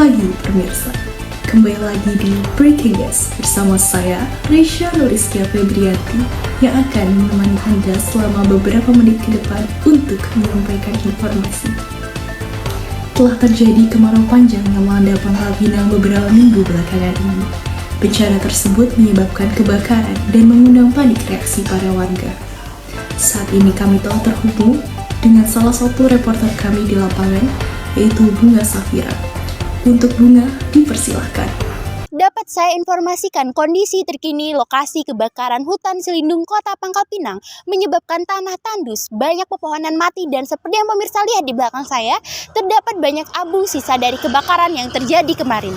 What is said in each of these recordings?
pagi pemirsa, kembali lagi di Breaking News bersama saya Reisha Nuristia Febrianti yang akan menemani Anda selama beberapa menit ke depan untuk menyampaikan informasi. Telah terjadi kemarau panjang yang melanda Pangkal Pinang beberapa minggu belakangan ini. Bencana tersebut menyebabkan kebakaran dan mengundang panik reaksi para warga. Saat ini kami telah terhubung dengan salah satu reporter kami di lapangan, yaitu Bunga Safira. Untuk Bunga, dipersilahkan. Dapat saya informasikan kondisi terkini lokasi kebakaran hutan selindung Kota Pangkal Pinang menyebabkan tanah tandus, banyak pepohonan mati, dan seperti yang pemirsa lihat di belakang saya, terdapat banyak abu sisa dari kebakaran yang terjadi kemarin.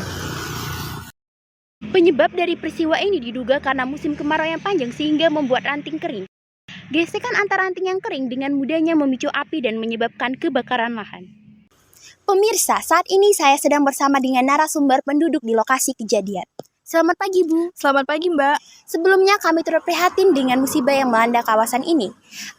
Penyebab dari peristiwa ini diduga karena musim kemarau yang panjang sehingga membuat ranting kering. Gesekan antara ranting yang kering dengan mudahnya memicu api dan menyebabkan kebakaran lahan. Pemirsa, saat ini saya sedang bersama dengan narasumber penduduk di lokasi kejadian. Selamat pagi, Bu. Selamat pagi, Mbak. Sebelumnya kami turut prihatin dengan musibah yang melanda kawasan ini.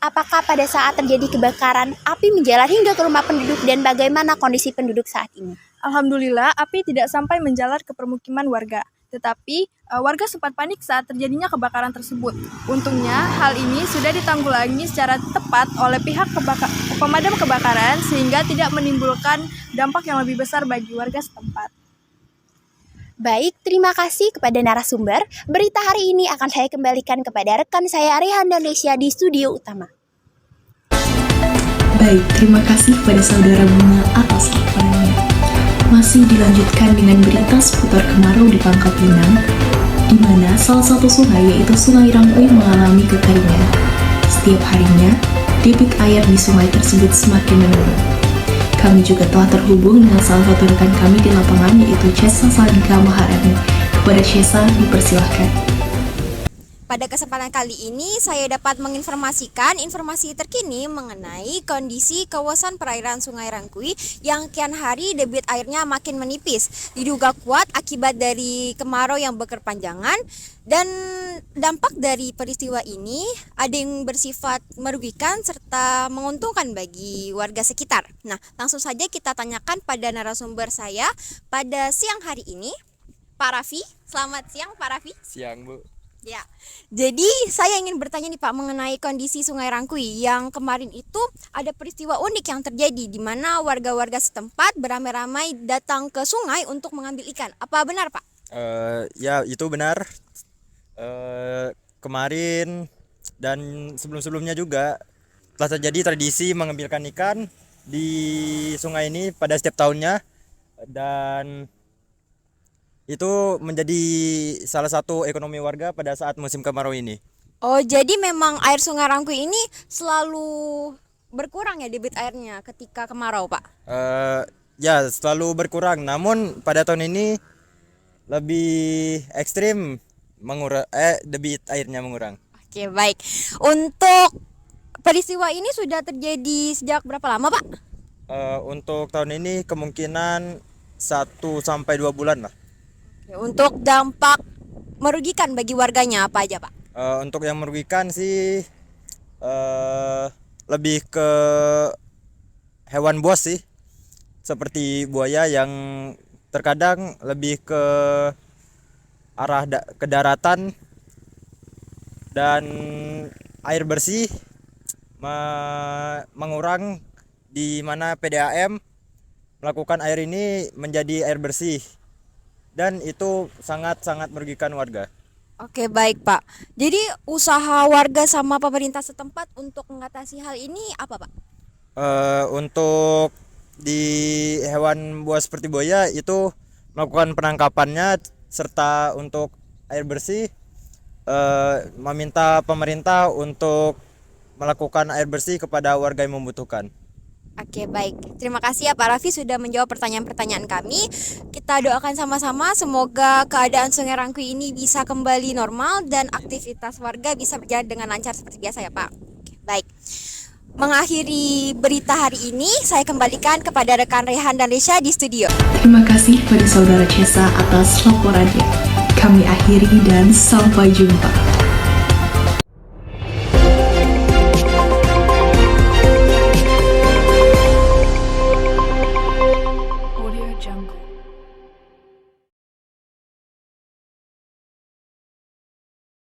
Apakah pada saat terjadi kebakaran, api menjalar hingga ke rumah penduduk dan bagaimana kondisi penduduk saat ini? Alhamdulillah, api tidak sampai menjalar ke permukiman warga. Tetapi, warga sempat panik saat terjadinya kebakaran tersebut. Untungnya, hal ini sudah ditanggulangi secara tepat oleh pihak pemadam kebakaran sehingga tidak menimbulkan dampak yang lebih besar bagi warga setempat. Baik, terima kasih kepada narasumber. Berita hari ini akan saya kembalikan kepada rekan saya Rehan dan Lesia di studio utama. Baik, terima kasih kepada saudara Bunga atas laporannya. Masih dilanjutkan dengan berita seputar kemarau di Pangkal Pinang, di mana salah satu sungai yaitu Sungai Rangkui mengalami kekeringan. Setiap harinya, debit air di sungai tersebut semakin menurun. Kami juga telah terhubung dengan salah satu rekan kami di lapangan yaitu Chesa Salika Maharani. Kepada Chesa, dipersilahkan. Pada kesempatan kali ini saya dapat menginformasikan informasi terkini mengenai kondisi kawasan perairan Sungai Rangkui yang kian hari debit airnya makin menipis. Diduga kuat akibat dari kemarau yang berkepanjangan dan dampak dari peristiwa ini ada yang bersifat merugikan serta menguntungkan bagi warga sekitar. Nah, langsung saja kita tanyakan pada narasumber saya pada siang hari ini, Pak Raffi. Selamat siang, Pak Raffi. Siang, Bu. Ya, jadi saya ingin bertanya nih Pak mengenai kondisi Sungai Rangkui yang kemarin itu ada peristiwa unik yang terjadi di mana warga-warga setempat beramai-ramai datang ke sungai untuk mengambil ikan. Apa benar Pak? Ya itu benar. Kemarin dan sebelum-sebelumnya juga telah terjadi tradisi mengambilkan ikan di sungai ini pada setiap tahunnya dan itu menjadi salah satu ekonomi warga pada saat musim kemarau ini. Oh, jadi memang air Sungai Rangkui ini selalu berkurang ya debit airnya ketika kemarau, Pak? Ya, selalu berkurang. Namun pada tahun ini lebih ekstrim debit airnya mengurang. Oke, baik. Untuk peristiwa ini sudah terjadi sejak berapa lama, Pak? Untuk tahun ini kemungkinan 1-2 bulan lah. Untuk dampak merugikan bagi warganya apa aja Pak? Untuk yang merugikan sih lebih ke hewan buas sih, seperti buaya yang terkadang lebih ke arah ke daratan dan air bersih mengurang di mana PDAM melakukan air ini menjadi air bersih. Dan itu sangat-sangat merugikan warga. Oke, baik Pak. Jadi usaha warga sama pemerintah setempat untuk mengatasi hal ini apa Pak? Untuk di hewan buas seperti buaya itu melakukan penangkapannya serta untuk air bersih meminta pemerintah untuk melakukan air bersih kepada warga yang membutuhkan. Oke, baik. Terima kasih ya Pak Raffi sudah menjawab pertanyaan-pertanyaan kami. Kita doakan sama-sama semoga keadaan Sungai Rangkui ini bisa kembali normal dan aktivitas warga bisa berjalan dengan lancar seperti biasa ya Pak. Oke, baik. Mengakhiri berita hari ini, saya kembalikan kepada rekan Rehan dan Lesia di studio. Terima kasih kepada saudara Chesa atas laporannya. Kami akhiri dan sampai jumpa.